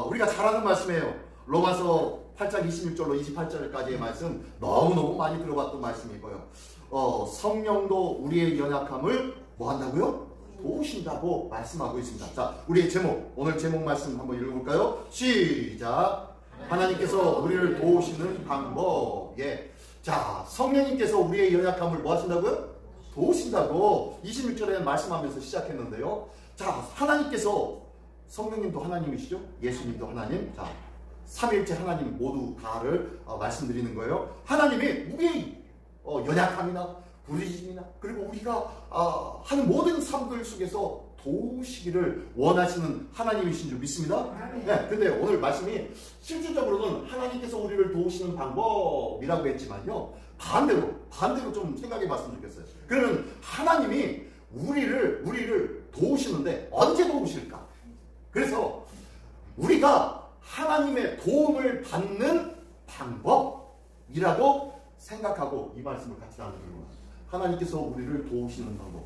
우리가 잘 아는 말씀이에요. 로마서 8장 26절로 28절까지의 말씀 너무너무 많이 들어봤던 말씀이고요. 성령도 우리의 연약함을 뭐 한다고요? 도우신다고 말씀하고 있습니다. 자, 우리의 제목, 오늘 제목 말씀 한번 읽어볼까요? 시작! 하나님께서 우리를 도우시는 방법. 예. 자, 성령님께서 우리의 연약함을 뭐 하신다고요? 도우신다고 26절에 말씀하면서 시작했는데요. 자, 하나님께서, 성령님도 하나님이시죠? 예수님도 하나님. 자, 삼위일체 하나님 모두 다를 말씀드리는 거예요. 하나님이 우리의 연약함이나 부르짖음이나 그리고 우리가 하는 모든 삶들 속에서 도우시기를 원하시는 하나님이신 줄 믿습니다. 네, 근데 오늘 말씀이 실질적으로는 하나님께서 우리를 도우시는 방법이라고 했지만요, 반대로 좀 생각해 봤으면 좋겠어요. 그러면 하나님이 우리를 도우시는데 언제 도우실까? 그래서 우리가 하나님의 도움을 받는 방법이라고 생각하고 이 말씀을 같이 나누는 거예요. 하나님께서 우리를 도우시는 방법.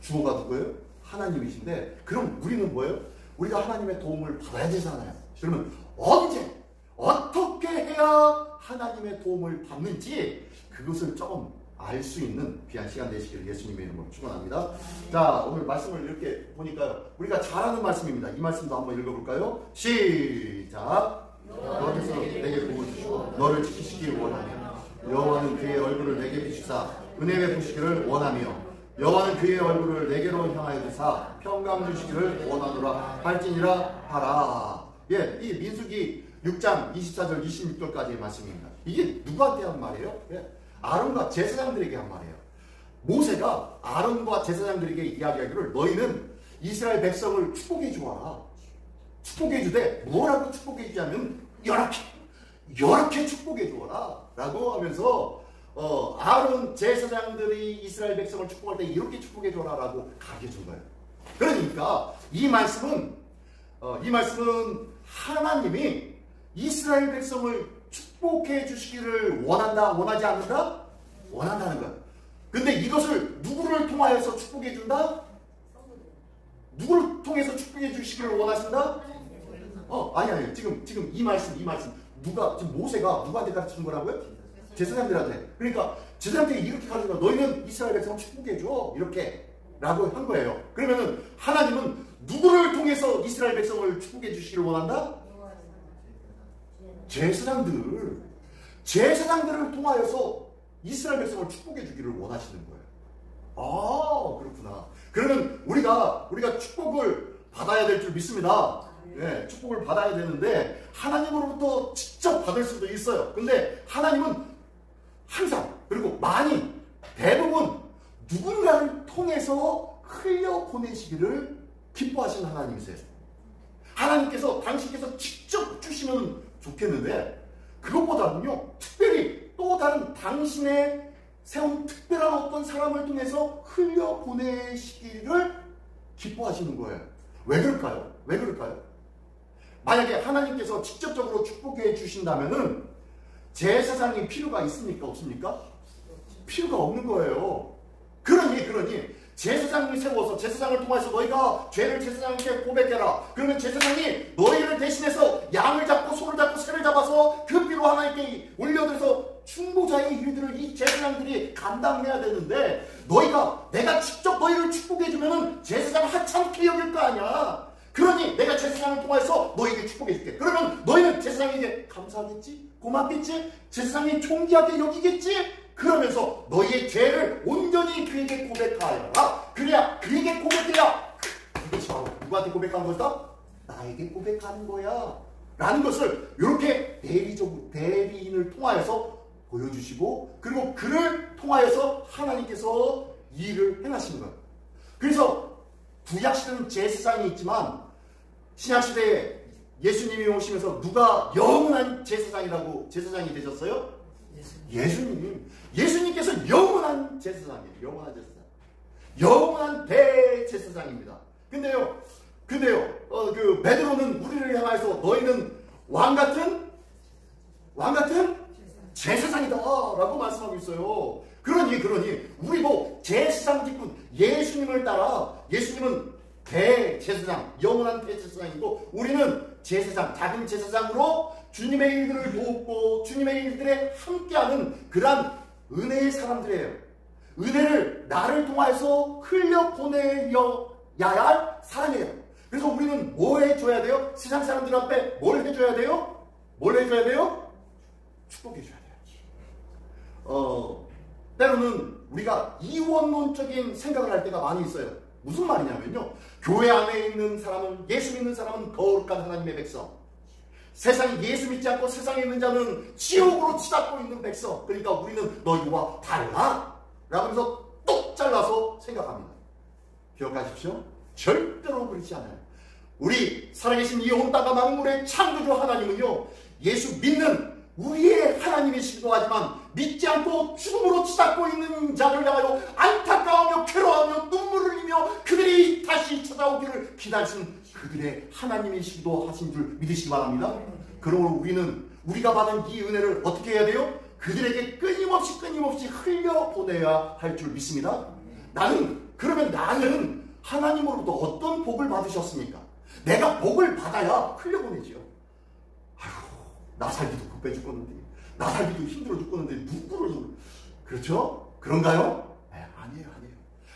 주어가 누구예요? 하나님이신데, 그럼 우리는 뭐예요? 우리가 하나님의 도움을 받아야 되잖아요. 그러면 언제, 어떻게 해야 하나님의 도움을 받는지 그것을 조금 알 수 있는 귀한 시간 되시기를 예수님의 이름으로 축원합니다. 자, 오늘 말씀을 이렇게 보니까요, 우리가 잘 아는 말씀입니다. 이 말씀도 한번 읽어볼까요? 시작! 너께서 내게 복을 주시고 너를 지키시기 원하며 여호와는 그의 얼굴을 내게 비추사 은혜 베푸시기를 원하며 여호와는 그의 얼굴을 내게로 향하여 드사 평강 주시기를 원하노라 할지니라 하라. 예, 이 민수기 6장 24절 26절까지의 말씀입니다. 이게 누구한테 한 말이에요? 예, 아론과 제사장들에게 한 말이에요. 모세가 아론과 제사장들에게 이야기하기를 너희는 이스라엘 백성을 축복해 주어라. 축복해 주되 뭐라고 축복해 주냐면 이렇게 축복해 주어라 라고 하면서 아론 제사장들이 이스라엘 백성을 축복할 때 이렇게 축복해 주어라 라고 가르쳐 준 거예요. 그러니까 이 말씀은 하나님이 이스라엘 백성을 축복해 주시기를 원한다, 원하지 않는다? 원한다는 거예요. 근데 이것을 누구를 통하여서 축복해 준다? 누구를 통해서 축복해 주시기를 원하신다? 아니. 지금 이 말씀. 지금 모세가 누구한테 가르쳐 준 거라고요? 제사장들한테. 그러니까 제사장들이 이렇게 가르쳐 준 거야. 너희는 이스라엘 백성을 축복해 줘. 이렇게. 라고 한 거예요. 그러면은 하나님은 누구를 통해서 이스라엘 백성을 축복해 주시기를 원한다? 제사장들을 통하여서 이스라엘 백성을 축복해 주기를 원하시는 거예요. 아, 그렇구나. 그러면 우리가 축복을 받아야 될 줄 믿습니다. 네, 축복을 받아야 되는데 하나님으로부터 직접 받을 수도 있어요. 근데 하나님은 항상, 그리고 많이, 대부분 누군가를 통해서 흘려보내시기를 기뻐하시는 하나님이세요. 하나님께서 당신께서 직접 주시면 좋겠는데 그것보다는요, 특별히 또 다른 당신의 세운 특별한 어떤 사람을 통해서 흘려보내시기를 기뻐하시는 거예요. 왜 그럴까요? 만약에 하나님께서 직접적으로 축복해 주신다면은 제사장이 필요가 있습니까? 없습니까? 필요가 없는 거예요. 그러니 제사장을 세워서 제사장을 통해서 너희가 죄를 제사장에게 고백해라. 그러면 제사장이 너희를 대신해서 양을 잡고 소를 잡고 새를 잡아서 그 피로 하나님께 올려드려서 충고자의 일들을 이 제사장들이 감당해야 되는데, 내가 직접 너희를 축복해주면은 제사장 하찮게 여길 거 아니야. 그러니 내가 제사장을 통해서 너희에게 축복해줄게. 그러면 너희는 제사장에게 감사하겠지? 고맙겠지? 제사장이 존귀하게 여기겠지? 그러면서 너희의 죄를 온전히 그에게 고백하여라. 그래야 그에게 고백해야 이것이 바로 누구한테 고백하는 것이다? 나에게 고백하는 거야 라는 것을 이렇게 대리인을 통하여서 보여주시고, 그리고 그를 통하여서 하나님께서 일을 행하시는 거예요. 그래서 구약시대는 제사장이 있지만 신약시대에 예수님이 오시면서 누가 영원한 제사장이 되셨어요? 예수님께서 영원한 제사장이에요. 영원한 대제사장입니다. 근데요, 그 베드로는 우리를 향해서 너희는 왕 같은 제사장이다 라고 말씀하고 있어요. 그러니 우리도 제사장 직분 예수님을 따라, 예수님은 대제사장, 영원한 대제사장이고 우리는 제사장, 작은 제사장으로 주님의 일들을 돕고 주님의 일들에 함께하는 그러한 은혜의 사람들이에요. 은혜를 나를 통해서 흘려보내야 할 사람이에요. 그래서 우리는 뭐 해줘야 돼요? 세상 사람들 앞에 뭘 해줘야 돼요? 뭘 해줘야 돼요? 축복해줘야 돼요. 때로는 우리가 이원론적인 생각을 할 때가 많이 있어요. 무슨 말이냐면요, 교회 안에 있는 사람은, 예수 믿는 사람은 거룩한 하나님의 백성, 세상에 예수 믿지 않고 세상에 있는 자는 지옥으로 치닫고 있는 백성, 그러니까 우리는 너희와 달라 라면서 똑 잘라서 생각합니다. 기억하십시오. 절대로 그렇지 않아요. 우리 살아계신 이 온 땅과 만물의 창조주 하나님은요, 예수 믿는 우리의 하나님이시기도 하지만 믿지 않고 죽음으로 치닫고 있는 자를 향하여 안타까워하며 괴로워하며 눈물을 흘리며 그들이 다시 찾아오기를 기다리시는 그들의 하나님이시기도 하신 줄 믿으시기 바랍니다. 그러므로 우리는 우리가 받은 이 은혜를 어떻게 해야 돼요? 그들에게 끊임없이 흘려보내야 할 줄 믿습니다. 그러면 나는 하나님으로부터 어떤 복을 받으셨습니까? 내가 복을 받아야 흘려보내지요. 아휴, 나 살기도 급해 죽겠는데, 나 살기도 힘들어 죽겠는데 누구를, 그렇죠? 그런가요? 네, 아니에요.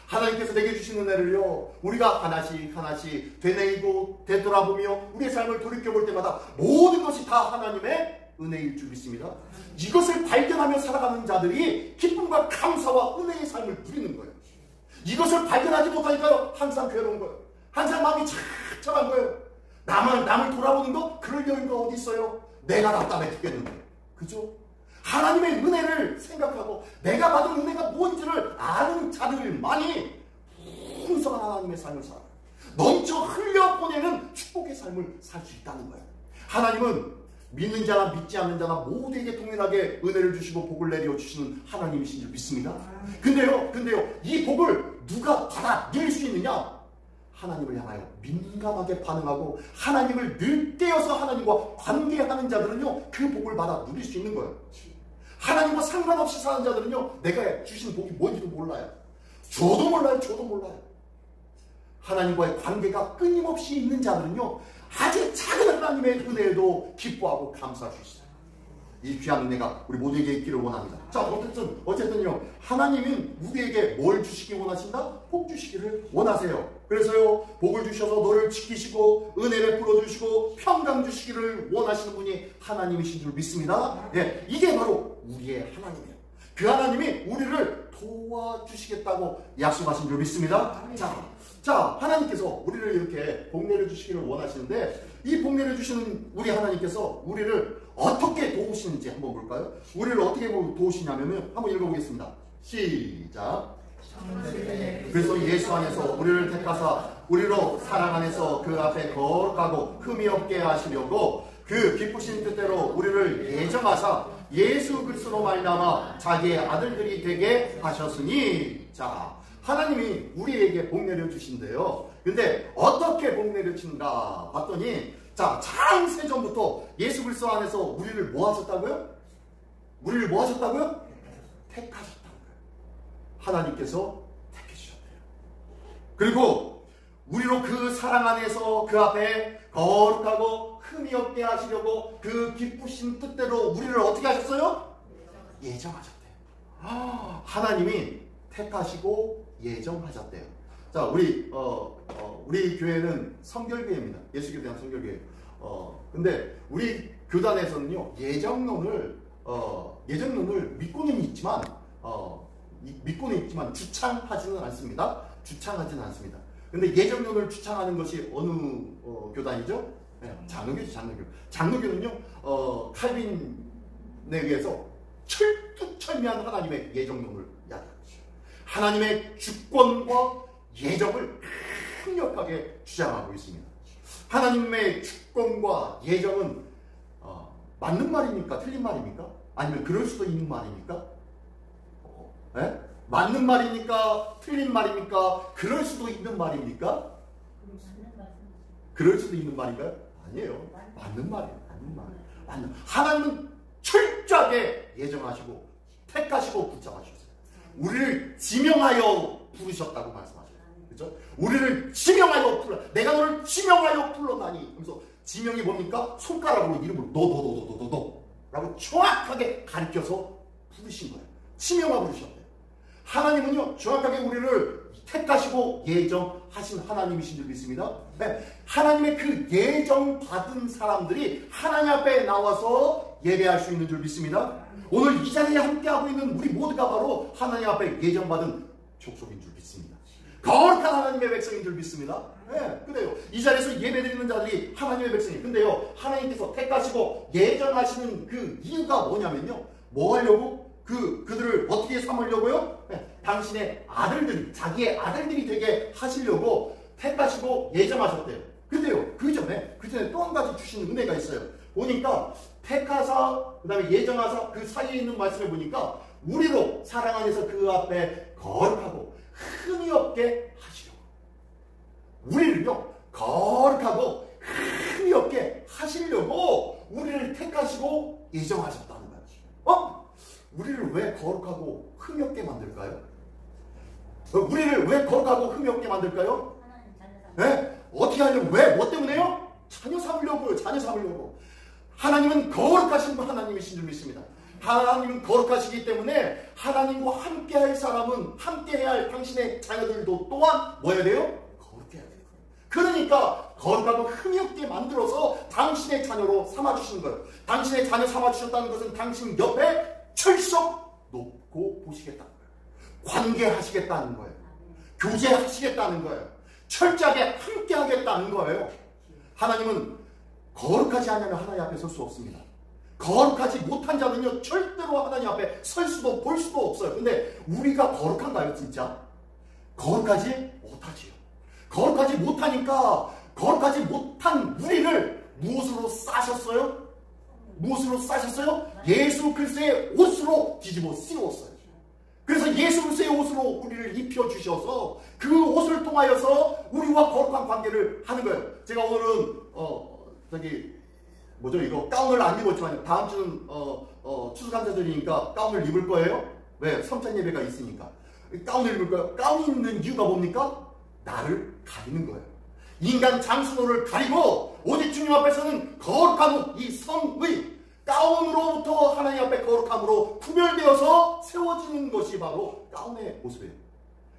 하나님께서 내게 주신 은혜를요, 우리가 하나씩 되뇌이고 되돌아보며 우리의 삶을 돌이켜볼 때마다 모든 것이 다 하나님의 은혜일 줄 믿습니다. 이것을 발견하며 살아가는 자들이 기쁨과 감사와 은혜의 삶을 누리는 거예요. 이것을 발견하지 못하니까요, 항상 괴로운 거예요. 항상 마음이 착잡한 거예요. 남을 돌아보는 거, 그럴 여유가 어디 있어요? 내가 답답해 죽겠는데, 그죠? 하나님의 은혜를 생각하고 내가 받은 은혜가 뭔지를 아는 자들만이 풍성한 하나님의 삶을 살아요. 넘쳐 흘려보내는 축복의 삶을 살 수 있다는 거예요. 하나님은 믿는 자나 믿지 않는 자나 모두에게 동일하게 은혜를 주시고 복을 내려 주시는 하나님이신 줄 믿습니다. 근데요, 이 복을 누가 받아 누릴 수 있느냐? 하나님을 향하여 민감하게 반응하고 하나님을 늘 떼어서 하나님과 관계하는 자들은요, 그 복을 받아 누릴 수 있는 거예요. 하나님과 상관없이 사는 자들은요, 내가 주신 복이 뭔지도 몰라요. 저도 몰라요. 하나님과의 관계가 끊임없이 있는 자들은요, 아주 작은 하나님의 은혜에도 기뻐하고 감사할 수 있어요. 이 귀한 은혜가 우리 모두에게 있기를 원합니다. 자, 어쨌든요, 하나님은 우리에게 뭘 주시기 원하신다? 복 주시기를 원하세요. 그래서요, 복을 주셔서 너를 지키시고 은혜를 풀어주시고 평강 주시기를 원하시는 분이 하나님이신 줄 믿습니다. 예, 이게 바로 우리의 하나님이에요. 그 하나님이 우리를 도와주시겠다고 약속하신 줄 믿습니다. 자, 하나님께서 우리를 이렇게 복 내려주시기를 원하시는데, 이 복 내려주시는 우리 하나님께서 우리를 어떻게 도우시는지 한번 볼까요? 우리를 어떻게 도우시냐면, 한번 읽어보겠습니다. 시작. 그래서 예수 안에서 우리를 택하사 우리로 사랑 안에서 그 앞에 거룩하고 흠이 없게 하시려고 그 기쁘신 뜻대로 우리를 예정하사 예수 그리스도로 말미암아 자기의 아들들이 되게 하셨으니. 자, 하나님이 우리에게 복 내려주신대요. 근데 어떻게 복 내려주신가 봤더니, 자, 창세전부터 예수 그리스도 안에서 우리를 뭐 하셨다고요? 택하셨다고요. 하나님께서 택해주셨대요. 그리고 우리로 그 사랑 안에서 그 앞에 거룩하고 흠이 없게 하시려고 그 기쁘신 뜻대로 우리를 어떻게 하셨어요? 예정하셨대요. 하나님이 택하시고 예정하셨대요. 자, 우리 교회는 성결교회입니다. 예수교에 대한 성결교회. 근데 우리 교단에서는요, 예정론을 믿고는 있지만 주창하지는 않습니다. 근데 예정론을 주창하는 것이 어느 교단이죠? 네, 장로교죠. 장로교는요, 칼빈에 의해서 철두철미한 하나님의 예정론을 야기하죠. 하나님의 주권과 예정을 강력하게 주장하고 있습니다. 하나님의 주권과 예정은 맞는 말입니까? 틀린 말입니까? 아니면 그럴 수도 있는 말입니까? 네? 맞는 말입니까? 틀린 말입니까? 그럴 수도 있는 말입니까? 그럴 수도 있는 말인가요? 아니에요. 맞는 말이에요. 하나님은 철저하게 예정하시고 택하시고 붙잡아주셨어요. 우리를 지명하여 부르셨다고 말씀하셔요. 그렇죠? 우리를 지명하여 불러. 내가 너를 지명하여 불렀나니. 그래서 지명이 뭡니까? 손가락으로 이름을 너 라고 정확하게 가르쳐서 부르신 거예요. 지명하고 부르셨대요. 하나님은요 정확하게 우리를 택하시고 예정하신 하나님이신 줄 믿습니다. 네. 하나님의 그 예정받은 사람들이 하나님 앞에 나와서 예배할 수 있는 줄 믿습니다. 오늘 이 자리에 함께하고 있는 우리 모두가 바로 하나님 앞에 예정받은 족속인 줄 믿습니다. 거룩한 하나님의 백성인 줄 믿습니다. 네, 그래요. 이 자리에서 예배드리는 자들이 하나님의 백성이. 근데요, 하나님께서 택하시고 예정하시는 그 이유가 뭐냐면요, 뭐 하려고? 그들을 어떻게 삼으려고요? 네, 당신의 아들들이, 자기의 아들들이 되게 하시려고 택하시고 예정하셨대요. 근데요, 그 전에 또 한 가지 주시는 은혜가 있어요. 보니까 택하사, 그 다음에 예정하사, 그 사이에 있는 말씀을 보니까 우리로 사랑 안에서 그 앞에 거룩하고 흠이 없게 하시려고. 우리를요, 거룩하고 흠이 없게 하시려고 우리를 택하시고 예정하셨다는 거죠. 우리를 왜 거룩하고 흠이 없게 만들까요? 우리를 왜 거룩하고 흠이 없게 만들까요? 네? 어떻게 하려고? 왜? 뭐 때문에요? 자녀 삼으려고요. 자녀 삼으려고. 하나님은 거룩하신 하나님이신 줄 믿습니다. 하나님은 거룩하시기 때문에 하나님과 함께할 사람은 함께해야 할 당신의 자녀들도 또한 뭐 해야 돼요? 거룩해야 돼요. 그러니까 거룩하고 흠이 없게 만들어서 당신의 자녀로 삼아주시는 거예요. 당신의 자녀 삼아주셨다는 것은 당신 옆에 철석 놓고 보시겠다는 거예요. 관계하시겠다는 거예요. 교제하시겠다는 거예요. 철저하게 함께하겠다는 거예요. 하나님은 거룩하지 않으면 하나님 앞에 설 수 없습니다. 거룩하지 못한 자는요 절대로 하나님 앞에 설 수도 볼 수도 없어요. 근데 우리가 거룩한가요 진짜? 거룩하지 못하지요. 거룩하지 못하니까 거룩하지 못한 우리를 무엇으로 싸셨어요? 무엇으로 싸셨어요? 예수 그리스도의 옷으로 뒤집어 씌웠어요. 그래서 예수 그리스도의 옷으로 우리를 입혀주셔서 그 옷을 통하여서 우리와 거룩한 관계를 하는 거예요. 제가 오늘은 이거 가운을 안 입었지만 다음 주는 추수감사절이니까 가운을 입을 거예요. 왜? 성찬 예배가 있으니까. 가운을 입을 거예요. 가운이 있는 이유가 뭡니까? 나를 가리는 거예요. 인간 장수노를 가리고 오직 주님 앞에서는 거룩한 이 성의 가운으로부터 하나님 앞에 거룩함으로 구별되어서 세워지는 것이 바로 가운의 모습이에요.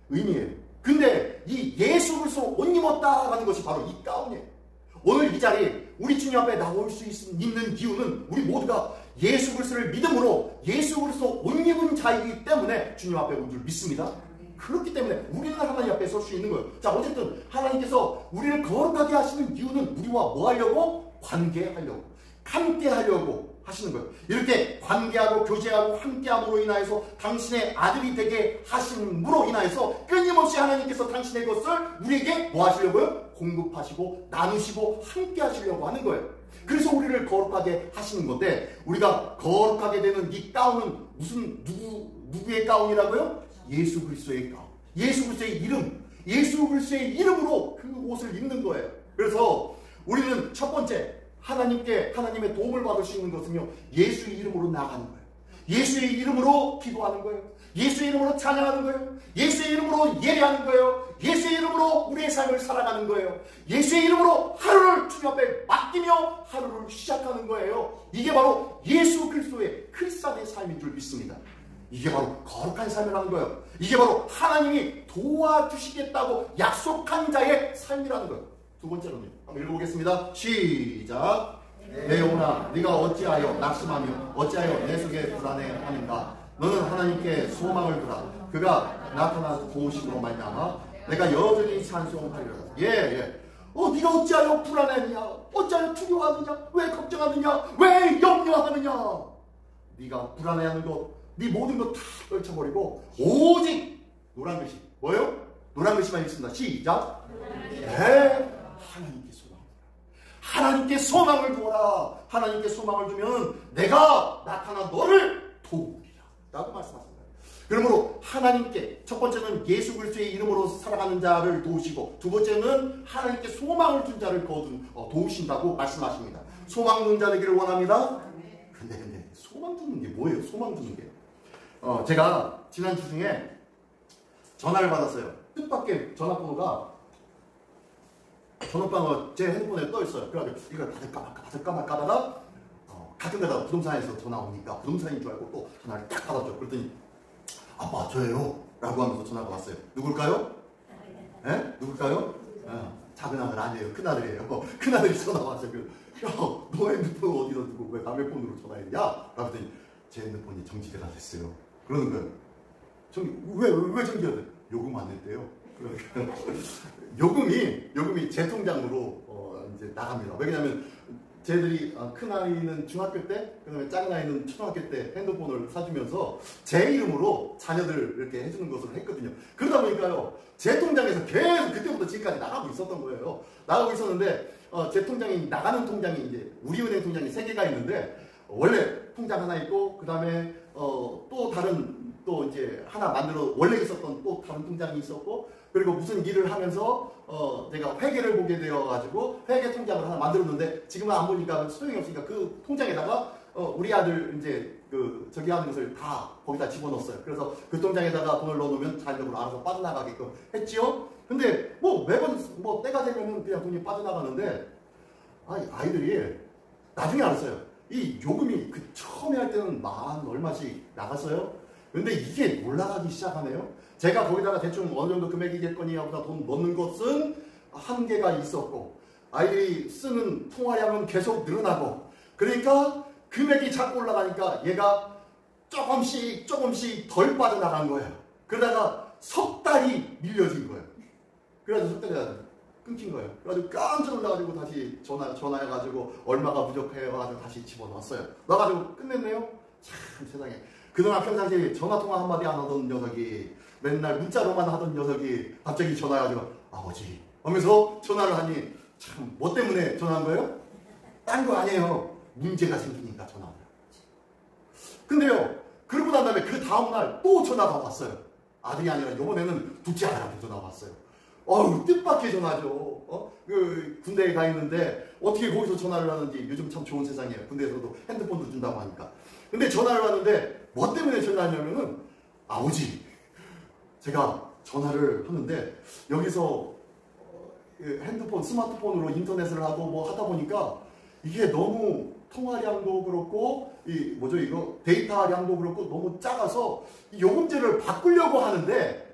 의미예요. 근데 이 예수 그리스도 옷 입었다라는 것이 바로 이 가운이에요. 오늘 이 자리에 우리 주님 앞에 나올 수 있는 이유는 우리 모두가 예수 그리스도를 믿음으로 예수 그리스도 옷 입은 자이기 때문에 주님 앞에 온 줄 믿습니다. 그렇기 때문에 우리는 하나님 앞에 설 수 있는 거예요. 자, 어쨌든 하나님께서 우리를 거룩하게 하시는 이유는 우리와 뭐 하려고? 관계하려고, 함께 하려고 하시는 거예요. 이렇게 관계하고 교제하고 함께함으로 인하여서 당신의 아들이 되게 하심으로 인하여서 끊임없이 하나님께서 당신의 것을 우리에게 뭐 하시려고요? 공급하시고 나누시고 함께 하시려고 하는 거예요. 그래서 우리를 거룩하게 하시는 건데, 우리가 거룩하게 되는 이 가운은 누구의 가운이라고요? 예수 그리스도의 가운. 예수 그리스도의 이름. 예수 그리스도의 이름으로 그 옷을 입는 거예요. 그래서 우리는 첫 번째 하나님의 도움을 받을 수 있는 것은요, 예수의 이름으로 나가는 거예요. 예수의 이름으로 기도하는 거예요. 예수의 이름으로 찬양하는 거예요. 예수의 이름으로 예배하는 거예요. 예수의 이름으로 우리의 삶을 살아가는 거예요. 예수의 이름으로 하루를 주님 앞에 맡기며 하루를 시작하는 거예요. 이게 바로 예수 그리스도의 크리스찬의 삶인 줄 믿습니다. 이게 바로 거룩한 삶이라는 거예요. 이게 바로 하나님이 도와주시겠다고 약속한 자의 삶이라는 거예요. 두 번째로는 한번 읽어보겠습니다. 시작. 내 영혼아, 네가 어찌하여 낙심하며 어찌하여 내 속에 불안해하는가? 너는 하나님께 소망을 두라. 그가 나타나 도우심으로 말미암아 내가 여전히 찬송하리라. 네가 어찌하여 불안해하느냐? 어찌하여 두려워하느냐? 왜 걱정하느냐? 왜 염려하느냐? 네가 불안해하는 것, 네 모든 것 다 떨쳐버리고 오직 노란 글씨, 뭐예요? 노란 글씨만 읽습니다. 시작. 하나님께 소망을 두라. 하나님께 소망을 두어라. 하나님께 소망을 두면 내가 나타나 너를 도우리라 라고 말씀하십니다. 그러므로 하나님께, 첫 번째는 예수 그리스도의 이름으로 살아가는 자를 도우시고, 두 번째는 하나님께 소망을 둔 자를 도우신다고 말씀하십니다. 소망 두는 자 되기를 원합니다. 근데 소망 두는 게 뭐예요? 소망 두는 게 제가 지난주 중에 전화를 받았어요. 뜻밖의 전화번호가 제 핸드폰에 떠 있어요. 그래가지고 이걸 받을까 말까 하다가 가끔가다 부동산에서 전화 오니까 부동산인 줄 알고 또 전화를 딱 받았죠. 그랬더니 아빠 저예요 라고 하면서 전화가 왔어요. 누굴까요? 예? 누굴까요? 작은 아들 아니에요. 큰아들이에요. 큰아들이 전화 왔어요. 야, 너 핸드폰 어디다 두고 왜 남의 폰으로 전화했냐? 라고 했더니 제 핸드폰이 정지가 됐어요. 그러는 거예요. 왜 정지가 돼? 요금 안 냈대요. 요금이 제 통장으로 이제 나갑니다. 왜냐면 쟤들이 큰 아이는 중학교 때, 그다음에 작은 아이는 초등학교 때 핸드폰을 사주면서 제 이름으로 자녀들 이렇게 해주는 것을 했거든요. 그러다 보니까요, 제 통장에서 계속 그때부터 지금까지 나가고 있었던 거예요. 나가고 있었는데 제 통장이 나가는 통장이 이제 우리은행 통장이 3개가 있는데 원래 통장 하나 있고 그다음에 또 다른 또 이제 하나 만들어 원래 있었던 또 다른 통장이 있었고 그리고 무슨 일을 하면서 내가 회계를 보게 되어가지고 회계 통장을 하나 만들었는데 지금은 안 보니까 소용이 없으니까 그 통장에다가 우리 아들 이제 저기 하는 것을 다 거기다 집어넣었어요. 그래서 그 통장에다가 돈을 넣어놓으면 자연적으로 알아서 빠져나가게끔 했지요. 근데 매번 때가 되면은 그냥 돈이 빠져나가는데 아이들이 나중에 알았어요. 이 요금이 처음에 할 때는 만 얼마씩 나갔어요. 근데 이게 올라가기 시작하네요. 제가 거기다가 대충 어느 정도 금액이겠거니 하고 돈 넣는 것은 한계가 있었고 아이들이 쓰는 통화량은 계속 늘어나고 그러니까 금액이 자꾸 올라가니까 얘가 조금씩 덜 빠져나간 거예요. 그러다가 석 달이 밀려진 거예요. 그래가지고 석 달이 끊긴 거예요. 그래가지고 깜짝 놀라가지고 다시 전화해가지고 얼마가 부족해가지고 다시 집어넣었어요. 넣어가지고 끝냈네요. 참 세상에. 그동안 평상시에 전화통화 한마디 안 하던 녀석이 맨날 문자로만 하던 녀석이 갑자기 전화해가지고 아버지 하면서 전화를 하니 참 뭐 때문에 전화한 거예요? 딴 거 아니에요. 문제가 생기니까 전화한 거예요. 근데요 그러고 난 다음에 그 다음날 또 전화가 왔어요. 아들이 아니라 이번에는 둘째 아들한테 전화가 왔어요. 뜻밖의 전화죠. 군대에 가 있는데 어떻게 거기서 전화를 하는지 요즘 참 좋은 세상이에요. 군대에서도 핸드폰도 준다고 하니까. 근데 전화를 하는데 뭐 때문에 전화하냐면은 아버지 제가 전화를 하는데 여기서 핸드폰 스마트폰으로 인터넷을 하고 하다 보니까 이게 너무 통화량도 그렇고 데이터량도 그렇고 너무 작아서 이 요금제를 바꾸려고 하는데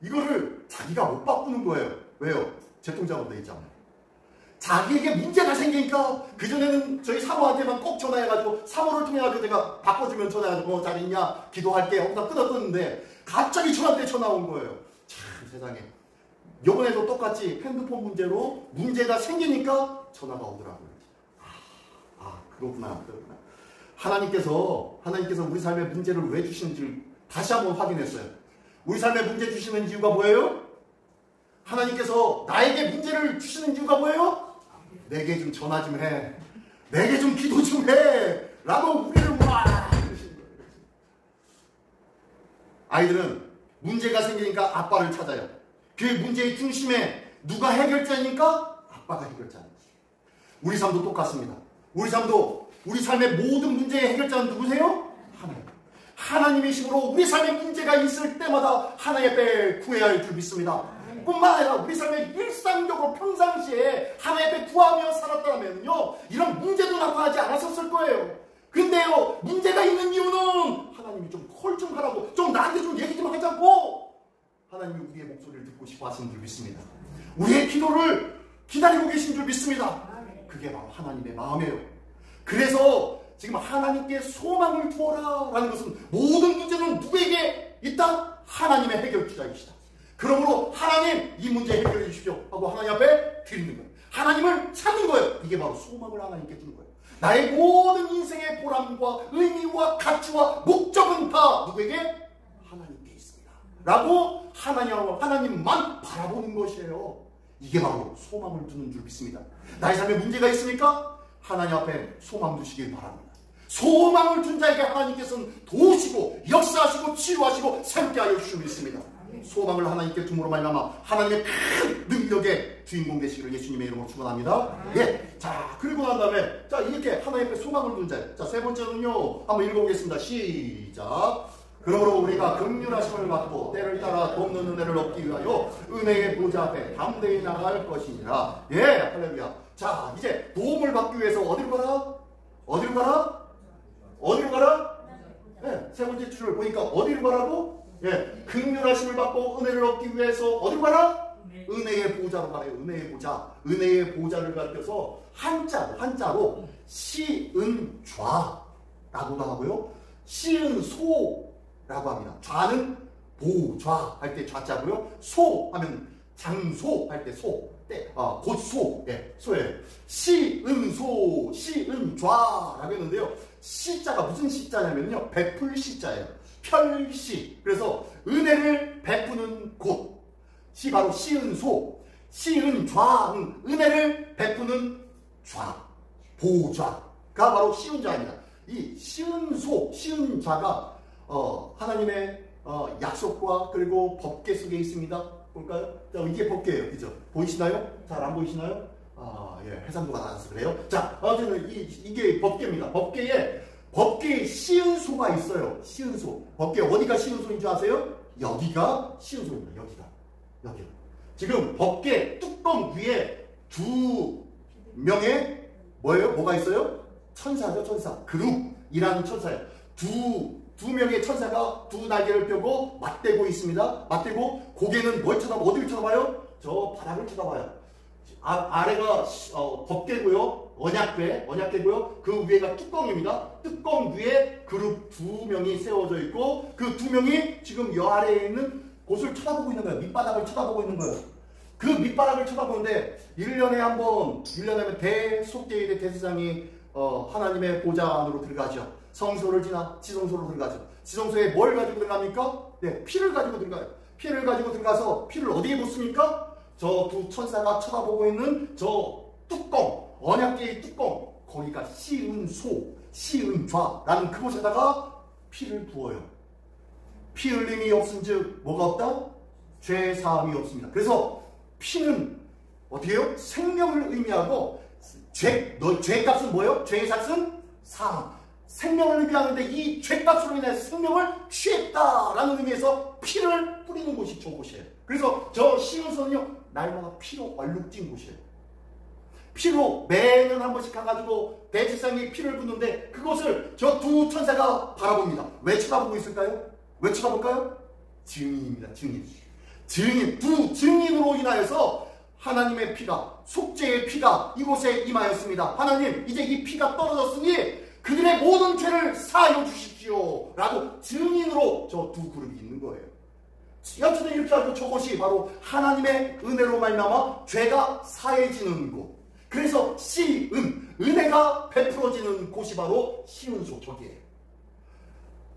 이거를 자기가 못 바꾸는 거예요. 왜요? 제 통장으로 돼 있잖아요. 자기에게 문제가 생기니까 그전에는 저희 사모한테만 꼭 전화해가지고 사모를 통해가지고 내가 바꿔주면 전화해가지고 잘 있냐 기도할게 하고 다 끊었었는데 갑자기 저한테 전화 온 거예요. 참 세상에. 요번에도 똑같이 핸드폰 문제로 문제가 생기니까 전화가 오더라고요. 그렇구나. 하나님께서 우리 삶에 문제를 왜 주시는지를 다시 한번 확인했어요. 우리 삶에 문제 주시는 이유가 뭐예요? 하나님께서 나에게 문제를 주시는 이유가 뭐예요? 내게 좀 전화 좀 해. 내게 좀 기도 좀 해. 라고 우리를 이러시는 거예요. 아이들은 문제가 생기니까 아빠를 찾아요. 그 문제의 중심에 누가 해결자입니까? 아빠가 해결자입니다. 우리 삶도 똑같습니다. 우리 삶도 우리 삶의 모든 문제의 해결자는 누구세요? 하나님. 하나님이심으로 우리 삶에 문제가 있을 때마다 하나님 앞에 구해야 할 줄 믿습니다. 뿐만 아니라 우리 삶의 일상적으로 평상시에 하나님 앞에 구하며 살았다면요 이런 문제도 나타나지 않았었을 거예요. 근데요 문제가 있는 이유는 하나님이 좀 콜 좀 하라고 좀 나한테 좀 얘기 좀 하자고 하나님이 우리의 목소리를 듣고 싶어 하시는 줄 믿습니다. 우리의 기도를 기다리고 계신 줄 믿습니다. 그게 바로 하나님의 마음이에요. 그래서 지금 하나님께 소망을 두어라 라는 것은 모든 문제는 누구에게 있다? 하나님의 해결자이시다. 그러므로 하나님 이 문제 해결해 주십시오 하고 하나님 앞에 드리는 거예요. 하나님을 찾는 거예요. 이게 바로 소망을 하나님께 주는 거예요. 나의 모든 인생의 보람과 의미와 가치와 목적은 다 누구에게? 하나님께 있습니다 라고 하나님만 바라보는 것이에요. 이게 바로 소망을 두는 줄 믿습니다. 나의 삶에 문제가 있으니까 하나님 앞에 소망 두시길 바랍니다. 소망을 준 자에게 하나님께서는 도우시고 역사하시고 치유하시고 새롭게 하여 주시고 있습니다. 소망을 하나님께 둠으로 말미암아 하나님의 큰 능력의 주인공 되시기를 예수님의 이름으로 축원합니다. 예. 자, 그리고 난 다음에 자 이렇게 하나님 앞에 소망을 둔 자. 자, 세 번째는요. 한번 읽어보겠습니다. 시작. 그러므로 우리가 긍휼하심을 받고 때를 따라 돕는 은혜를 얻기 위하여 은혜의 보좌 앞에 담대히 나갈 것이니라. 예, 할렐루야. 자, 이제 도움을 받기 위해서 어디로 가라? 어디로 가라? 어디로 가라? 네, 세 번째 줄을 보니까 어디로 가라고? 예, 긍휼하심을 받고 은혜를 얻기 위해서 어디로 가라? 은혜의 보좌로 가래요. 은혜의 보좌. 은혜의 보좌를 가르쳐서 한자로 시은좌라고도 하고요. 시은소라고 합니다. 좌는 보좌 할 때 좌자고요. 소 하면 장소 할 때 소. 곧소. 예, 소예요. 시은소, 시은좌라고 했는데요. 시자가 무슨 시자냐면요. 베풀 시자예요. 편시. 그래서 은혜를 베푸는 곳. 시 바로 시은소, 시은좌, 은혜를 베푸는 좌, 보좌가 바로 시은좌입니다. 이 시은소, 시은좌가 하나님의 약속과 그리고 법계 속에 있습니다. 볼까요? 자, 이게 법계예요, 그죠? 보이시나요? 잘 안 보이시나요? 예, 해상도가 낮아서 그래요. 자, 어쨌든 이게 법계입니다. 법계에 시은소가 있어요. 시은소. 법계 어디가 시은소인 줄 아세요? 여기가 시은소입니다. 여기가. 지금 법계 뚜껑 위에 두 명의 뭐가 있어요? 천사죠, 천사. 그룹이라는 천사예요. 두 명의 천사가 두 날개를 펴고 맞대고 있습니다. 맞대고 고개는 어디를 쳐다봐요? 저 바닥을 쳐다봐요. 아래가 법계고요. 언약궤고요. 그 위에가 뚜껑입니다. 뚜껑 위에 그룹 두 명이 세워져 있고 그 두 명이 지금 여 아래에 있는 곳을 쳐다보고 있는 거예요. 밑바닥을 쳐다보고 있는 거예요. 그 밑바닥을 쳐다보는데 1년에 하면 대속죄일의 대제사장이 하나님의 보좌 안으로 들어가죠. 성소를 지나 지성소로 들어가죠. 지성소에 뭘 가지고 들어갑니까? 네, 피를 가지고 들어가요. 피를 가지고 들어가서 피를 어디에 붓습니까? 저 두 천사가 쳐다보고 있는 저 뚜껑, 언약궤의 뚜껑, 거기가 시은소, 시은좌라는 그곳에다가 피를 부어요. 피 흘림이 없은즉 뭐가 없다? 죄 사함이 없습니다. 그래서 피는 어떻게 해요? 생명을 의미하고 죄값은 뭐예요? 죄의 삭은 사함. 생명을 의미하는데 이 죄값으로 인해서 생명을 취했다라는 의미에서 피를 뿌리는 곳이 저곳이에요. 그래서 저 시은소는요 날마다 피로 얼룩진 곳이에요. 피로 매년 한 번씩 가가지고 대제사장이 피를 붓는데 그것을 저 두 천사가 바라봅니다. 왜 쳐다보고 있을까요? 왜 쳐다볼까요? 증인입니다. 증인. 두 증인으로 인하여서 하나님의 피가, 속죄의 피가 이곳에 임하였습니다. 하나님, 이제 이 피가 떨어졌으니 그들의 모든 죄를 사하여 주십시오. 라고 증인으로 저 두 그룹이 있는 거예요. 여튼 이렇게 하고 저곳이 바로 하나님의 은혜로 말미암아 죄가 사해지는 곳. 그래서 은혜가 베풀어지는 곳이 바로 시은소 저기예요.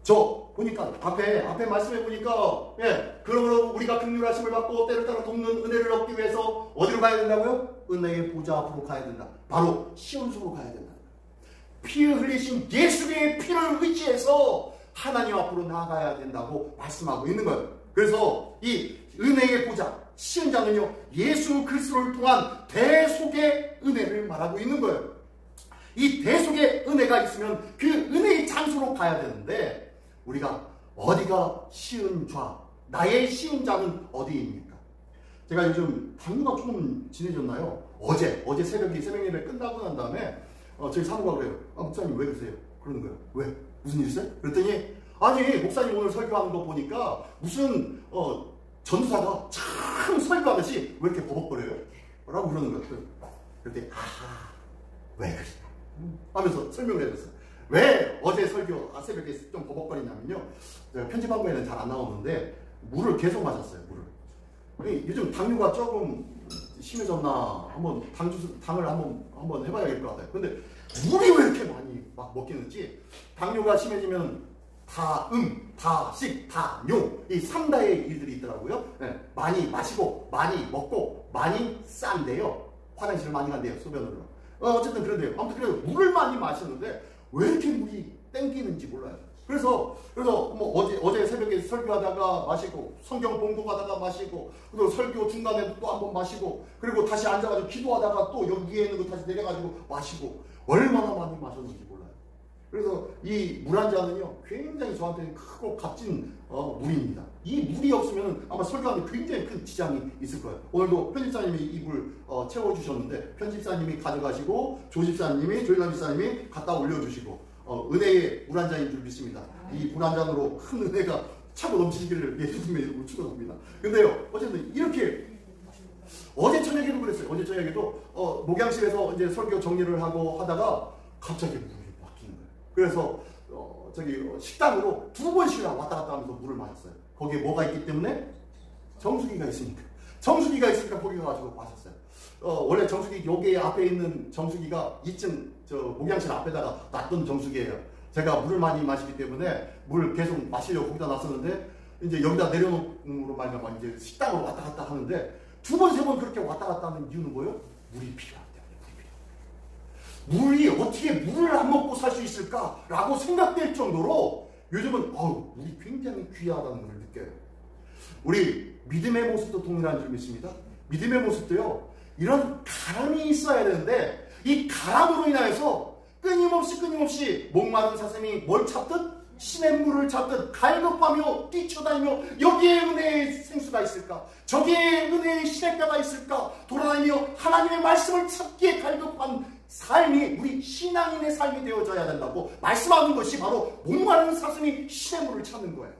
저 보니까 앞에 말씀해 보니까 그러므로 우리가 긍휼하심을 받고 때를 따라 돕는 은혜를 얻기 위해서 어디로 가야 된다고요? 은혜의 보좌 앞으로 가야 된다. 바로 시온수로 가야 된다. 피 흘리신 예수의 피를 의지해서 하나님 앞으로 나아가야 된다고 말씀하고 있는 거예요. 그래서 이 은혜의 보좌 시은자는요 예수 그리스도를 통한 대속의 은혜를 말하고 있는 거예요. 이 대속의 은혜가 있으면 그 은혜의 장소로 가야 되는데 우리가 어디가 시은좌, 나의 시은자는 어디입니까? 제가 요즘 당뇨가 조금 진해졌나요? 어제 새벽 예배 끝나고 난 다음에 저희 사모가 그래요. 목사님 왜 그러세요? 그러는 거예요. 왜? 무슨 일 있어요? 그랬더니 아니 목사님 오늘 설교하는 거 보니까 무슨 전도사가 참 설교하듯이 왜 이렇게 버벅거려요? 라고 그러는 거예요. 그랬더니 왜 그래? 하면서 설명을 해줬어요. 왜 어제 새벽에 좀 버벅거리냐면요. 제가 편집한 거에는 잘 안 나오는데 물을 계속 마셨어요. 물을. 요즘 당뇨가 조금 심해졌나 한번 당을 한번 해봐야 될 것 같아요. 근데 물이 왜 이렇게 많이 막 먹겠는지 당뇨가 심해지면 다식, 다뇨 이 3다의 일들이 있더라고요. 많이 마시고 많이 먹고 많이 싼데요. 화장실을 많이 간대요. 소변으로. 어쨌든 그런데요. 아무튼 그래도 물을 많이 마셨는데 왜 이렇게 물이 땡기는지 몰라요. 그래서 뭐 어제 새벽에 설교하다가 마시고 성경 봉독하다가 마시고 그리고 설교 중간에 또 한번 마시고 그리고 다시 앉아가지고 기도하다가 또 여기 위에 있는 거 다시 내려가지고 마시고 얼마나 많이 마셨는지 몰라요. 그래서 이 물 한 잔은요, 굉장히 저한테는 크고 값진 물입니다. 이 물이 없으면 아마 설교하는데 굉장히 큰 지장이 있을 거예요. 오늘도 편집사님이 이 물 채워주셨는데, 편집사님이 가져가시고, 조집사님이, 조일남 집사님이 갖다 올려주시고, 은혜의 물 한 잔인 줄 믿습니다. 이 물 한 잔으로 큰 은혜가 차고 넘치시기를 예수님의 이름으로 축원합니다. 근데요, 어쨌든 이렇게 어제 저녁에도 그랬어요. 어제 저녁에도 목양실에서 이제 설교 정리를 하고 하다가 갑자기 물이 막히는 거예요. 그래서 저기 식당으로 2번씩이나 왔다 갔다 하면서 물을 마셨어요. 거기에 뭐가 있기 때문에? 정수기가 있으니까. 정수기가 있으니까 거기 가가지고 마셨어요. 원래 정수기 여기 앞에 있는 정수기가 2층 저 목양실 앞에다가 놨던 정수기예요. 제가 물을 많이 마시기 때문에 물 계속 마시려고 거기다 놨었는데, 이제 여기다 내려놓음으로 말미암아 이제 식당으로 왔다 갔다 하는데 2번, 3번 그렇게 왔다 갔다 하는 이유는 뭐예요? 물이 필요하기 때문에. 물이 어떻게 물을 안 먹고 살 수 있을까라고 생각될 정도로 요즘은 물이 굉장히 귀하다는 걸 느껴요. 우리 믿음의 모습도 동일한 줄 믿습니다. 믿음의 모습도요, 이런 가람이 있어야 되는데, 이 가람으로 인하여서 끊임없이 목마른 사슴이 뭘 찾듯? 신의 물을 찾듯 갈급하며 뛰쳐다니며, 여기에 은혜의 생수가 있을까? 저기에 은혜의 신의 뼈가 있을까? 돌아다니며 하나님의 말씀을 찾기에 갈급한 삶이 우리 신앙인의 삶이 되어져야 된다고 말씀하는 것이 바로 목마른 사슴이 신의 물을 찾는 거예요.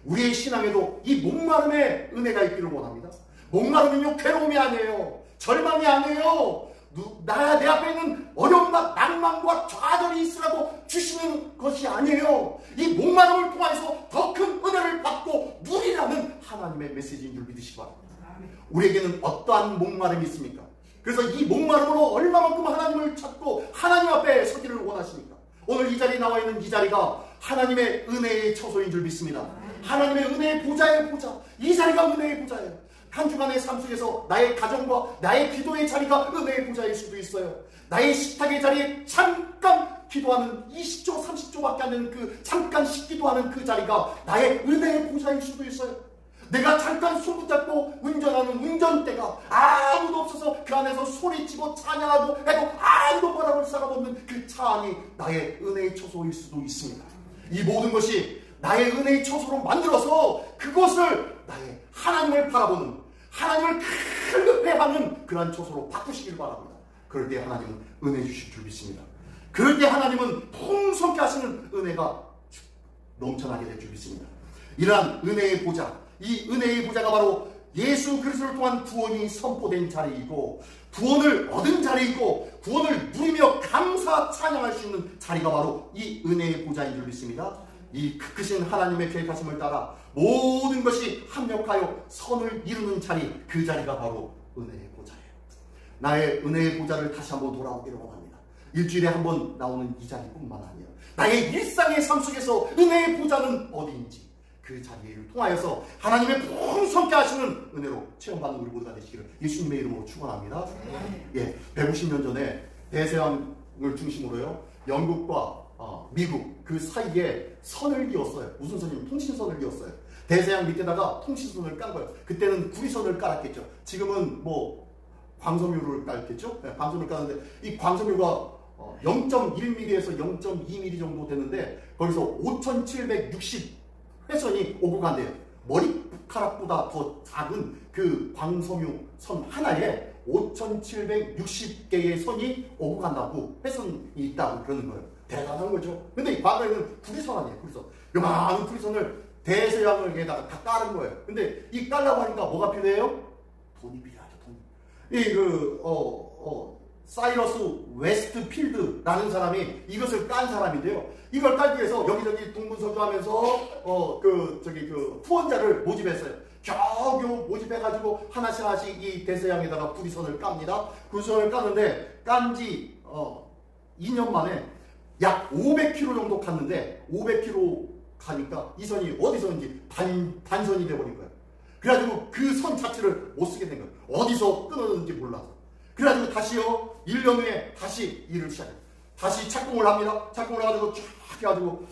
우리의 신앙에도 이 목마름의 은혜가 있기를 원합니다. 목마름은요, 괴로움이 아니에요. 절망이 아니에요. 내 앞에 있는 어려움과 낭만과 좌절이 있으라고 주시는 것이 아니에요. 이 목마름을 통해서 더 큰 은혜를 받고 누리라는 하나님의 메시지인 줄 믿으시기 바랍니다. 우리에게는 어떠한 목마름이 있습니까? 그래서 이 목마름으로 얼마만큼 하나님을 찾고 하나님 앞에 서기를 원하십니까? 오늘 이 자리에 나와 있는 이 자리가 하나님의 은혜의 처소인 줄 믿습니다. 하나님의 은혜의 보좌의 보좌, 이 자리가 은혜의 보좌예요. 한 주간의 삶 속에서 나의 가정과 나의 기도의 자리가 은혜의 보좌일 수도 있어요. 나의 식탁의 자리에 잠깐 기도하는 20초, 30초밖에 안 되는 그 잠깐 기도하는 그 자리가 나의 은혜의 보좌일 수도 있어요. 내가 잠깐 손 붙잡고 운전하는 운전대가 아무도 없어서 그 안에서 소리치고 찬양하고 해도 아무도 바라볼 사람 없는 그 차 안이 나의 은혜의 처소일 수도 있습니다. 이 모든 것이 나의 은혜의 처소로 만들어서 그것을 나의 하나님을 바라보는, 하나님을 갈급해하는 그러한 처소로 바꾸시길 바랍니다. 그럴 때 하나님은 은혜 주실 줄 믿습니다. 그럴 때 하나님은 풍성케 하시는 은혜가 넘쳐나게 될 줄 믿습니다. 이러한 은혜의 보좌, 이 은혜의 보좌가 바로 예수 그리스도를 통한 구원이 선포된 자리이고, 구원을 얻은 자리이고, 구원을 누리며 감사 찬양할 수 있는 자리가 바로 이 은혜의 보좌인 줄 믿습니다. 이 크신 하나님의 계획하심을 따라 모든 것이 합력하여 선을 이루는 자리, 그 자리가 바로 은혜의 보좌예요. 나의 은혜의 보좌를 다시 한번 돌아오기를 원합니다. 일주일에 한 번 나오는 이 자리뿐만 아니라 나의 일상의 삶 속에서 은혜의 보좌는 어디인지 그 자리를 통하여서 하나님의 풍성케 하시는 은혜로 체험받는 우리 모두가 되시기를 예수님의 이름으로 축원합니다. 150년 전에 대서양을 중심으로요, 영국과 미국 그 사이에 선을 그었어요. 무슨 선이냐면 통신선을 그었어요. 대서양 밑에다가 통신선을 깐 거예요. 그때는 구리선을 깔았겠죠. 지금은 뭐 광섬유를 깔겠죠. 광섬유를 깔았는데 이 광섬유가 0.1mm에서 0.2mm 정도 되는데 거기서 5760 회선이 오고 간대요. 머리카락보다 더 작은 그 광섬유 선 하나에 5760개의 선이 오고 간다고, 회선이 있다고 그러는 거예요. 대단한 거죠. 근데 이 과거에는 구리선 아니에요. 구리선. 요만한 구리선을 대서양에다가 다 깔은 거예요. 근데 이 깔라고 하니까 뭐가 필요해요? 돈이 필요하죠. 돈. 사이러스 웨스트필드라는 사람이 이것을 깐 사람인데요. 이걸 깔기 위해서 여기저기 동분서주하면서 후원자를 모집했어요. 겨우겨우 모집해가지고 하나씩 이 대서양에다가 구리선을 깝니다. 구리선을 까는데 깐지 2년 만에 약 500km 정도 갔는데 500km 가니까 이 선이 어디서인지 단선이 돼버린 거예요. 그래가지고 그 선 자체를 못 쓰게 된 거예요. 어디서 끊었는지 몰라서. 그래가지고 다시요, 1년 후에 다시 일을 시작해요. 다시 착공을 합니다. 착공을 해가지고 쫙 해가지고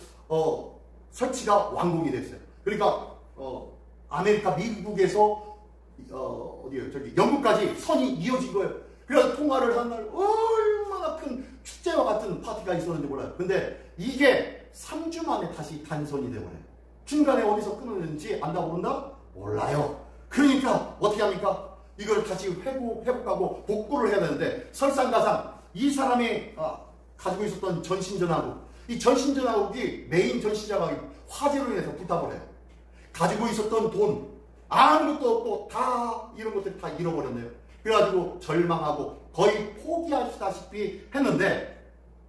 설치가 완공이 됐어요. 그러니까 아메리카 미국에서 영국까지 선이 이어진 거예요. 그래서 통화를 한 날 얼마나 큰 축제와 같은 파티가 있었는지 몰라요. 근데 이게 3주 만에 다시 단선이 되어버려요. 중간에 어디서 끊었는지 안다 모른다? 몰라요. 그러니까 어떻게 합니까? 이걸 다시 회복하고 복구를 해야 되는데, 설상가상 이 사람이 가지고 있었던 전신전화국, 이 전신전화국이 메인 전신전화국이 화재로 인해서 불타버려요. 가지고 있었던 돈 아무것도 없고 다 이런 것들 다 잃어버렸네요. 그래가지고 절망하고 거의 포기하시다시피 했는데,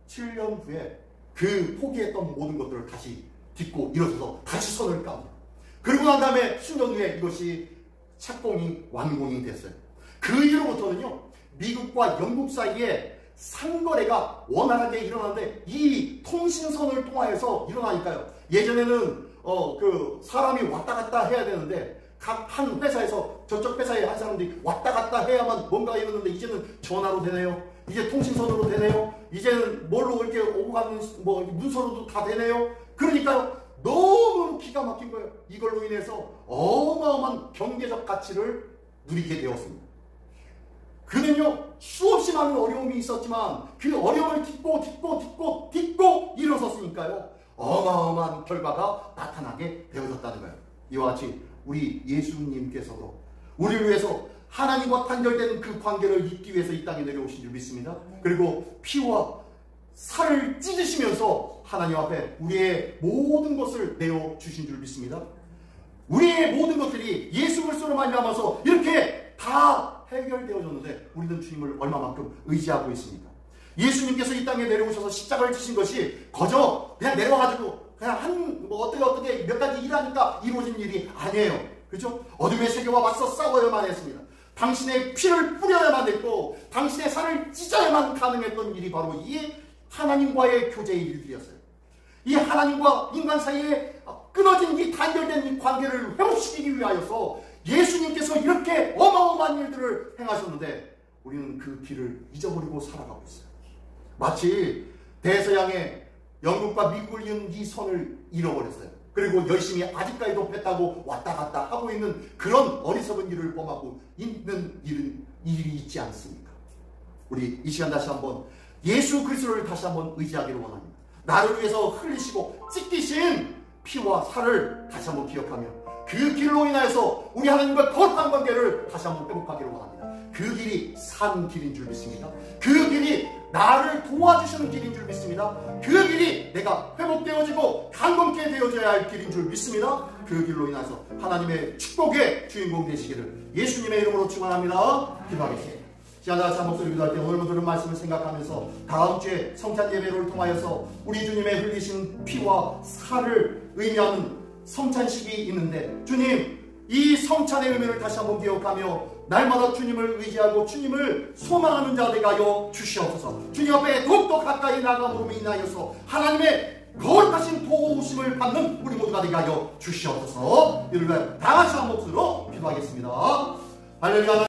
7년 후에 그 포기했던 모든 것들을 다시 딛고 일어서서 다시 손을 깝니다. 그리고 난 다음에 수년 후에 이것이 착공이 완공이 됐어요. 그 이후로부터는요, 미국과 영국 사이에 상거래가 원활하게 일어나는데, 이 통신선을 통하여서 일어나니까요. 예전에는 사람이 왔다 갔다 해야 되는데, 각 한 회사에서 저쪽 회사에 한 사람들이 왔다 갔다 해야만 뭔가 이러는데, 이제는 전화로 되네요. 이제 통신선으로 되네요. 이제는 뭘로 이렇게 오고 가는 문서로도 다 되네요. 그러니까요, 너무 기가 막힌 거예요. 이걸로 인해서 어마어마한 경제적 가치를 누리게 되었습니다. 그는요, 수없이 많은 어려움이 있었지만 그 어려움을 딛고 일어섰으니까요, 어마어마한 결과가 나타나게 되어졌다는 거예요. 이와 같이 우리 예수님께서도 우리를 위해서 하나님과 단절된 그 관계를 잇기 위해서 이 땅에 내려오신 줄 믿습니다. 그리고 피와 살을 찢으시면서 하나님 앞에 우리의 모든 것을 내어주신 줄 믿습니다. 우리의 모든 것들이 예수 그리스도로 말미암아서 이렇게 다 해결되어졌는데, 우리는 주님을 얼마만큼 의지하고 있습니까? 예수님께서 이 땅에 내려오셔서 십자가를 지신 것이 거저 그냥 내려와가지고 그냥 어떻게 몇 가지 일하니까 이루어진 일이 아니에요. 그렇죠? 어둠의 세계와 맞서 싸워야만 했습니다. 당신의 피를 뿌려야만 했고, 당신의 살을 찢어야만 가능했던 일이 바로 이 하나님과의 교제의 일들이었어요. 이 하나님과 인간 사이에 끊어진 이 단절된 이 관계를 회복시키기 위하여서 예수님께서 이렇게 어마어마한 일들을 행하셨는데, 우리는 그 길을 잊어버리고 살아가고 있어요. 마치 대서양에 영국과 미국을 이은 이 선을 잃어버렸어요. 그리고 열심히 아직까지도 배 타고 왔다 갔다 하고 있는 그런 어리석은 일을 범하고 있는 일이 있지 않습니까? 우리 이 시간 다시 한번 예수 그리스도를 다시 한번 의지하기를 원합니다. 나를 위해서 흘리시고 찢기신 피와 살을 다시 한번 기억하며 그 길로 인하여서 우리 하나님과 거룩한 관계를 다시 한번 회복하기를 원합니다. 그 길이 산 길인 줄 믿습니다. 그 길이 나를 도와주시는 길인 줄 믿습니다. 그 길이 내가 회복되어지고 강건케 되어져야 할 길인 줄 믿습니다. 그 길로 인해서 하나님의 축복의 주인공 되시기를 예수님의 이름으로 축원합니다. 기도하겠습니다. 시간 다 같이 목소리 기도할 때 오늘 들은 말씀을 생각하면서 다음 주에 성찬 예배를 통하여서 우리 주님의 흘리신 피와 살을 의미하는 성찬식이 있는데, 주님, 이 성찬의 의미를 다시 한번 기억하며 날마다 주님을 의지하고 주님을 소망하는 자 되게 하여 주시옵소서. 주님 앞에 더욱더 가까이 나아감으로 인하여서 하나님의 거룩하신 도우심을 받는 우리 모두가 되게 하여 주시옵소서. 이를 위해 다 같이 한 목소리로 기도하겠습니다. 할렐루야.